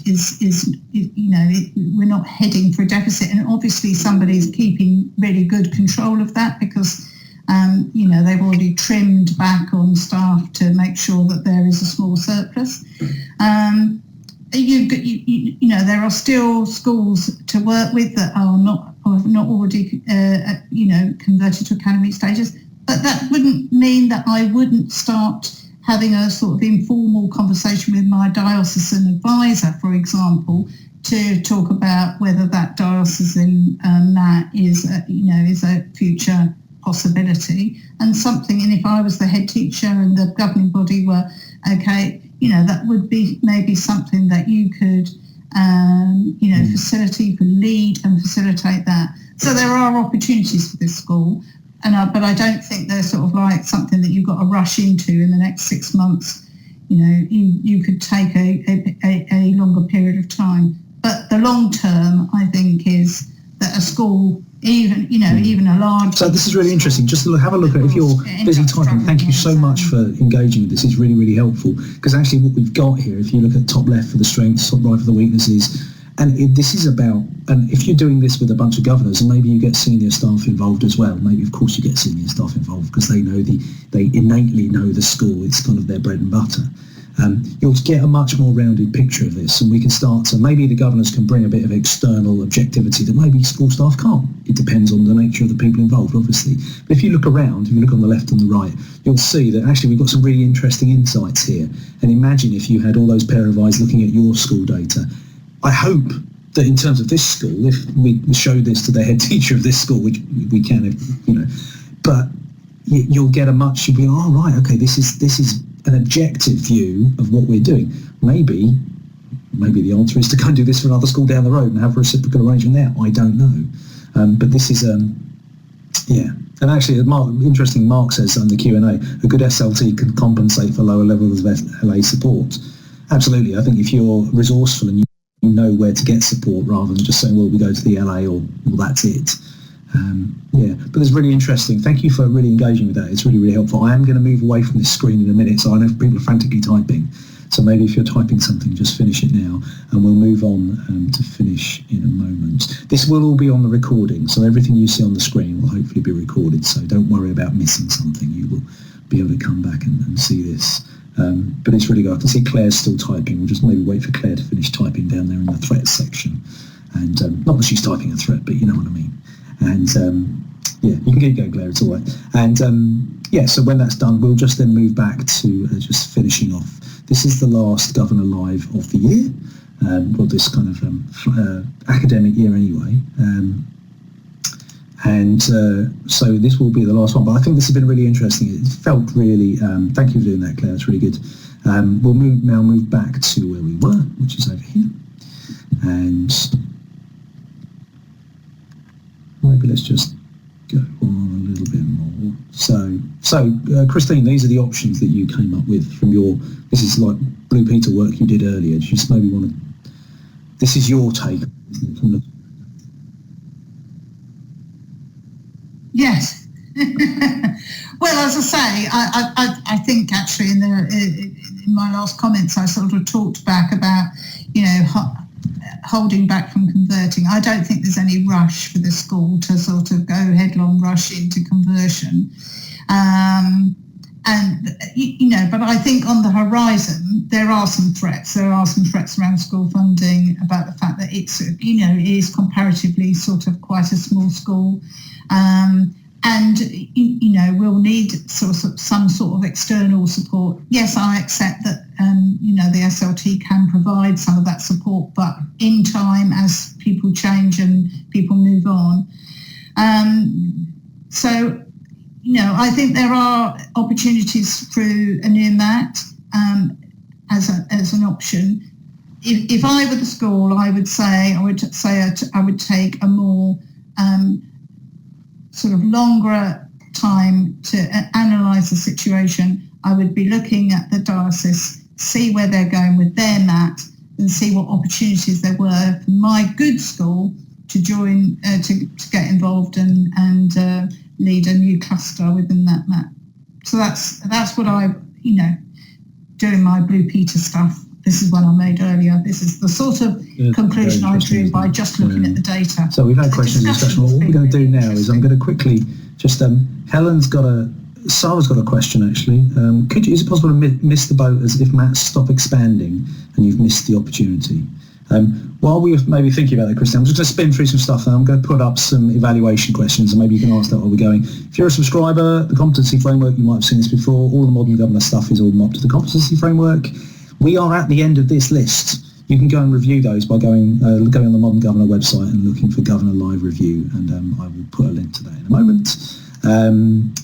we're not heading for a deficit, and obviously somebody's keeping really good control of that, because they've already trimmed back on staff to make sure that there is a small surplus. There are still schools to work with that are not already converted to academy status, but that wouldn't mean that I wouldn't start having a sort of informal conversation with my diocesan advisor, for example, to talk about whether that diocesan MAT is a future possibility and something. And if I was the head teacher and the governing body were okay, that would be maybe something that you could facilitate, you could lead and facilitate that. So there are opportunities for this school, but I don't think they're sort of like something that you've got to rush into in the next 6 months you could take a longer period of time. But the long term, I think, is that a school, even a large... So this is really interesting. Just have a look at, if you're busy typing, thank you so much for engaging with this. It's really, really helpful, because actually what we've got here, if you look at top left for the strengths, top right for the weaknesses, and this is about, and if you're doing this with a bunch of governors, and maybe you get senior staff involved as well, maybe of course you get senior staff involved because they innately know the school, it's kind of their bread and butter. You'll get a much more rounded picture of this, and we can start to, maybe the governors can bring a bit of external objectivity that maybe school staff can't. It depends on the nature of the people involved, obviously. But if you look around, if you look on the left and the right, you'll see that actually we've got some really interesting insights here. And imagine if you had all those pair of eyes looking at your school data. I hope that in terms of this school, if we show this to the head teacher of this school, which we can, but you'll get you'll be, oh, right, okay, this is an objective view of what we're doing. Maybe the answer is to go and do this for another school down the road and have a reciprocal arrangement there. I don't know. But this is, yeah. And actually, interesting, Mark says on the Q&A, a good SLT can compensate for lower levels of LA support. Absolutely. I think if you're resourceful and you know where to get support rather than just saying, well, we go to the LA or well, that's it. But it's really interesting. Thank you for really engaging with that. It's really, really helpful. I am going to move away from this screen in a minute, so I know people are frantically typing. So maybe if you're typing something, just finish it now, and we'll move on to finish in a moment. This will all be on the recording, so everything you see on the screen will hopefully be recorded, so don't worry about missing something. You will be able to come back and see this. But it's really good. I can see Claire's still typing. We'll just maybe wait for Claire to finish typing down there in the threats section. And not that she's typing a threat, but you know what I mean. And you can keep going, Claire, it's all right. And so when that's done, we'll just then move back to just finishing off. This is the last Governor Live of the year, this kind of academic year anyway. So this will be the last one, but I think this has been really interesting. It felt really, thank you for doing that, Claire, that's really good. We'll now move back to where we were, which is over here. And maybe let's just go on a little bit more. So Christine, these are the options that you came up with from this is like Blue Peter work you did earlier. Do you just maybe want to, this is your take from the... Yes. Well, as I say, I think actually in my last comments I sort of talked back about, holding back from converting. I don't think there's any rush for the school to sort of go headlong rush into conversion. But I think on the horizon, there are some threats. There are some threats around school funding, about the fact that it is comparatively sort of quite a small school. We'll need some sort of external support. Yes, I accept that, the SLT can provide some of that support, but in time, as people change and people move on. I think there are opportunities through a new MAT as an option. If I were the school, I would take a more sort of longer time to analyse the situation. I would be looking at the diocese, see where they're going with their MAT, and see what opportunities there were for my good school to join, to get involved and lead a new cluster within that MAT. So that's what I, doing my Blue Peter stuff. This is one I made earlier. This is the sort of conclusion I drew by just looking at the data. So we've had questions and discussion. What we're going to do now is I'm going to quickly just, Sarah's got a question actually. Is it possible to miss the boat as if MATs stop expanding and you've missed the opportunity? While we were maybe thinking about that, Christian, I'm just going to spin through some stuff and I'm going to put up some evaluation questions and maybe you can ask that while we're going. If you're a subscriber, the competency framework, you might have seen this before, all the modern governor stuff is all mapped to the competency framework. We are at the end of this list. You can go and review those by going on the Modern Governor website and looking for Governor Live Review, and I will put a link to that in a moment.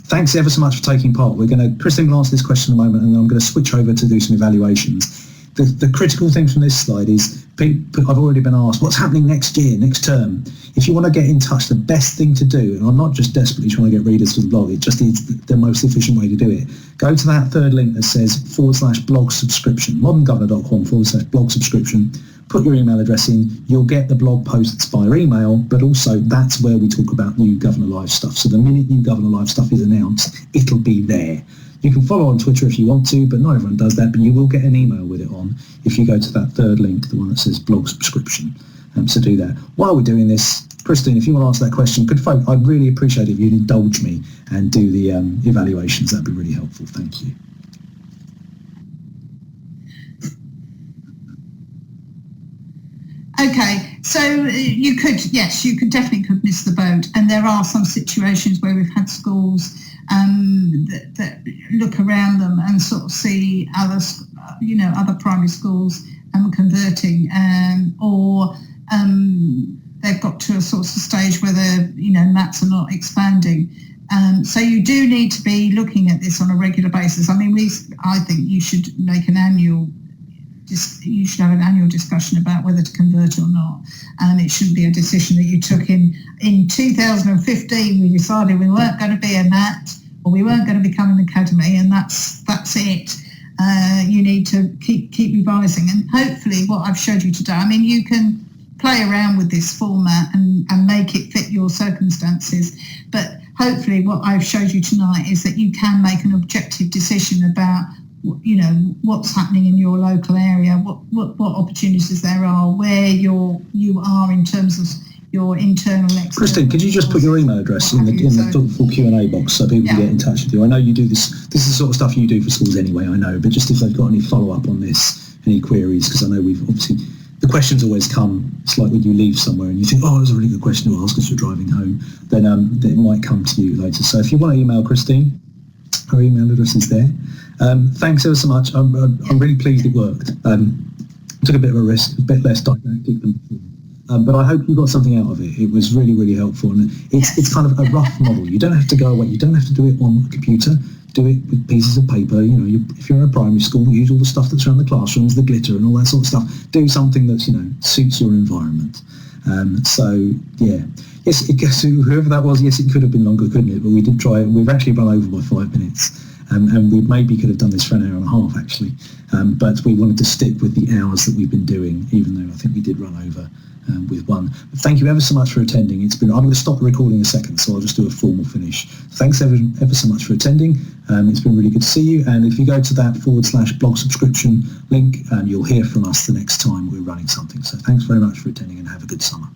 Thanks ever so much for taking part. Christine will answer this question in a moment, and then I'm going to switch over to do some evaluations. The critical thing from this slide is I've already been asked, what's happening next year, next term? If you want to get in touch, the best thing to do, and I'm not just desperately trying to get readers for the blog, it just is the most efficient way to do it. Go to that third link that says /blog subscription, moderngovernor.com/blog subscription. Put your email address in, you'll get the blog posts via email, but also that's where we talk about new Governor Live stuff. So the minute new Governor Live stuff is announced, it'll be there. You can follow on Twitter if you want to, but not everyone does that, but you will get an email with it on if you go to that third link, the one that says blog subscription. So do that. While we're doing this, Christine, if you want to answer that question, good folk, I'd really appreciate it if you'd indulge me and do the evaluations. That'd be really helpful. Thank you. Okay, so you definitely could miss the boat, and there are some situations where we've had schools that look around them and sort of see other primary schools converting, or they've got to a sort of stage where their mats are not expanding. So you do need to be looking at this on a regular basis. I mean, I think you should make you should have an annual discussion about whether to convert or not, and it shouldn't be a decision that you took in 2015. We decided we weren't going to be a MAT, or we weren't going to become an academy, and that's it. You need to keep revising, and hopefully what I've showed you today, I mean, you can play around with this format and make it fit your circumstances, but hopefully what I've showed you tonight is that you can make an objective decision about what's happening in your local area, what opportunities there are, where you are in terms of your internal. Christine, could you just put your email address in the full Q&A box so people can get in touch with you? I know you do this. This is the sort of stuff you do for schools anyway, I know, but just if they've got any follow-up on this, any queries, because I know we've obviously, the questions always come. It's like when you leave somewhere and you think, oh, that's a really good question to ask as you're driving home, then it might come to you later. So if you want to email Christine, her email address is there. Thanks ever so much. I'm really pleased it worked. Took a bit of a risk, a bit less didactic than before. But I hope you got something out of it. It was really, really helpful. And it's kind of a rough model. You don't have to go away. You don't have to do it on a computer. Do it with pieces of paper. If you're in a primary school, use all the stuff that's around the classrooms, the glitter and all that sort of stuff. Do something that, suits your environment. Yes, whoever that was, yes, it could have been longer, couldn't it? But we did try it. We've actually run over by 5 minutes. And we maybe could have done this for an hour and a half, actually. But we wanted to stick with the hours that we've been doing, even though I think we did run over with one. But thank you ever so much for attending. I'm going to stop the recording a second, so I'll just do a formal finish. Thanks ever so much for attending. It's been really good to see you. And if you go to that /blog subscription link, you'll hear from us the next time we're running something. So thanks very much for attending and have a good summer.